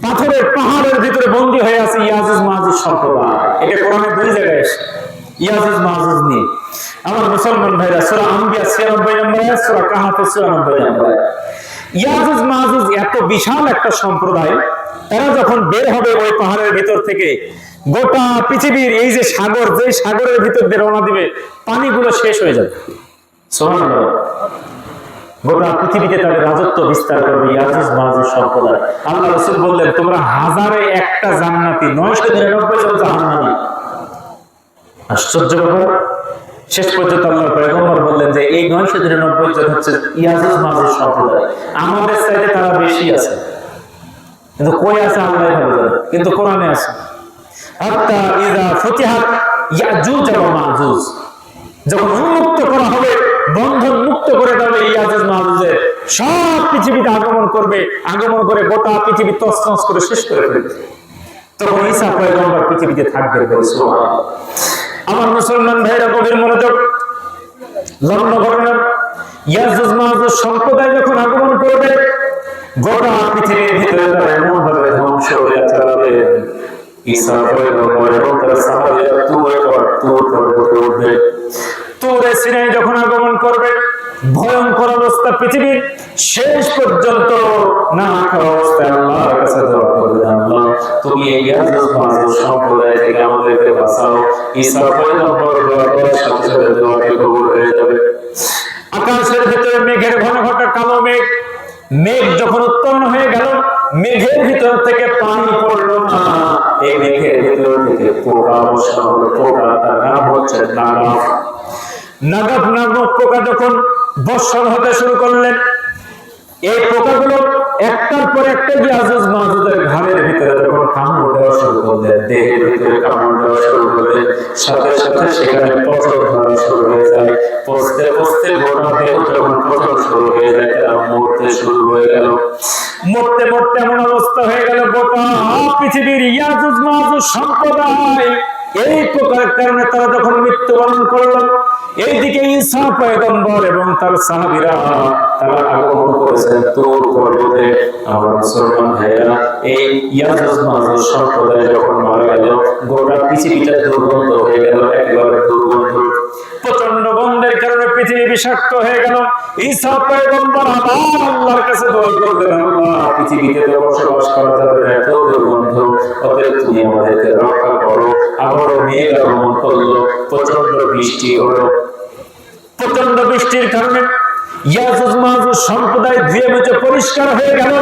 পাথরের পাহাড়ের ভিতরে বন্দী হয়ে আছে ইয়াজুজ মাজুজ সম্প্রদায়। এটা কোরআনে দুই জায়গায় এসে ইয়াজুজ মাজুজ নিয়ে। আমার মুসলমান ভাইরা, সূরা আম্বিয়া 96 নম্বর আয়াত, সূরা কাহাফ 94 নম্বর আয়াত। ইয়াজুজ মাজুজ এত বিশাল একটা সম্প্রদায়, তারা যখন বের হবে ওই পাহাড়ের ভিতর থেকে, গোটা পৃথিবীর এই যে সাগর, যে সাগরের ভিতর দিয়ে রওনা দিবে, পানিগুলো শেষ হয়ে যাবে। সুবহানাল্লাহ। গোটা পৃথিবীতে তাদের রাজত্ব বিস্তার করবে ইয়াজুজ মাজুজ সম্প্রদায়। আল্লাহ রাসূল বললেন, তোমরা হাজারে একটা জান্নাতি, 999 জন জাহান্নামী। আশ্চর্য ব্যাপার। শেষ পর্যন্ত আল্লাহর পয়গম্বর বললেন যে এই 999 জন হচ্ছে ইয়াজুজ মাজুজ সম্প্রদায়। আমাদের চাইতে তারা বেশি আছে, কিন্তু কই আছে আল্লাহ ভালো জানে, কিন্তু কোরআনে আছে। হাত্তা ইযা ফুতিহাত ইয়াজুজ ওয়া মাজুজ, যখন উন্মুক্ত করা হবে, বন্ধন মুক্ত করে দেবে ইয়াজুজ মাজুজের, সব পৃথিবীতে আগমন করবে, আগমন করে গোটা পৃথিবী তছনছ করে শেষ করে ফেলবে। তখন ঈসা পয়গম্বর পৃথিবীতে থাকবে। সুবহানাল্লাহ। আমার মুসলমান ভাইরা গভীর মনোযোগ। লম্বা ঘটনা। ইয়াজুজ মাজুজ সম্প্রদায় যখন আগমন করবে, গোটা পৃথিবীর ভিতরে তারা এমন ভাবে ধ্বংস হয়ে যাবে, ঈসা পয়গম্বর এবং তার সাহাবীরা তুর পর্বতে উঠবে। তুরে সিনাই যখন আগমন করবে, ভয়ঙ্কর অবস্থা পৃথিবীর, শেষ পর্যন্ত না খাওয়া অবস্থায় আল্লাহর কাছে দোয়া করবে, আল্লাহ তুমি এই ইয়াজুজ মাজুজ সম্প্রদায় থেকে আমাদেরকে বাঁচাও। ঈসা পয়গম্বর দোয়া করার সাথে সাথে দোয়াটি কবুল হয়ে যাবে। আকাশের ভিতরে মেঘের ঘন ঘটা কালো মেঘ, মেঘ যখন উৎপন্ন হয়ে গেল, মেঘের ভিতর থেকে পানি পড়লো না, এই মেঘের ভিতর থেকে পোকা বসা হলো। পোকা, তার নাম হচ্ছে নাগাফ। নাগাফ নামক পোকা যখন বর্ষণ হতে শুরু করলেন, এই পোকাগুলো একটার পর একটা ইয়াজুজ মাজুজের ঘাড়ের ভিতরে যখন কামড় দেওয়া শুরু করলেন, দেহের ভিতরে কামড় দেওয়া শুরু করলেন, সাথে সাথে সেখানে পচন ধরা শুরু হয়ে যায়। পচতে পচতে গোটা দেহ যখন পচন শুরু হয়ে যায়, তারা মরতে শুরু হয়ে গেল। মরতে মরতে এমন অবস্থা হয়ে গেল, গোটা পৃথিবীর ইয়াজুজ মাজুজ সম্প্রদায় এই পোকার কারণে তারা যখন মৃত্যুবরণ করলো, এইদিকে ঈসা পয়গম্বর এবং তার সাহাবীরা তারা আগমন করেছেন তুর পর্বতে। আমার মুসলমান ভাইরা, এই ইয়াজুজ মাজুজ সম্প্রদায় যখন মারা গেল, গোটা পৃথিবীটা দুর্গন্ধ হয়ে গেল, একেবারে দুর্গন্ধ। প্রচন্ড গন্ধের কারণে পৃথিবী বিষাক্ত হয়ে গেল। ঈসা পয়গম্বর আবার আল্লাহর কাছে দোয়া করলেন, আল্লাহ পৃথিবীতে তো বসবাস করা যাবে না, এত দুর্গন্ধ, অতএব তুমি আমাদেরকে রক্ষা করো। আবারও মেঘ আগমন করলো, প্রচন্ড বৃষ্টি হলো। প্রচন্ড বৃষ্টির কারণে ইয়াজুজ মাজুজ সম্প্রদায় ধুয়ে মুছে পরিষ্কার হয়ে গেল।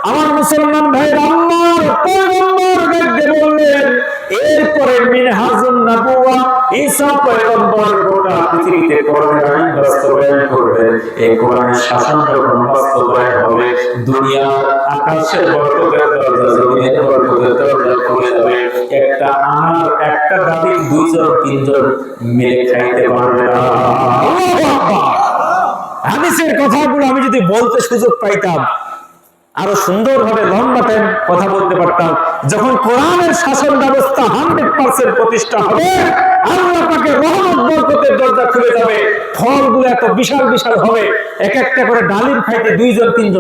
আমার মুসলমান ভাইরা, আল্লাহর পয়গম্বর দেখতে বললেন, এরপরে মিনহাজুন নবুওয়া, ঈসা পয়গম্বর গোটা পৃথিবীতে কোরআনের আইন বাস্তবায়ন করবেন। এই কোরআনের শাসন যখন বাস্তবায়ন হবে, দুনিয়ার আকাশের বরকতের দরজা, জমিনের বরকতের দরজা খুলে যাবে। একটা আনার, একটা ডালি 2 জন 3 জন মিলে খাইতে পারবে না। আল্লাহু আকবার। হাদিসের কথাগুলো আমি যদি বলতে সুযোগ পাইতাম, আরো সুন্দরভাবে লম্বা টাইম কথা বলতে পারতাম। যখন কোরআনের শাসন ব্যবস্থা 100% প্রতিষ্ঠা হবে, আল্লাহ পাকের রহমত বরকতের দরজা খুলে যাবে। ফলগুলো এত বিশাল বিশাল হবে, এক একটা করে ডালিম খাইতে 2 জন 3 জন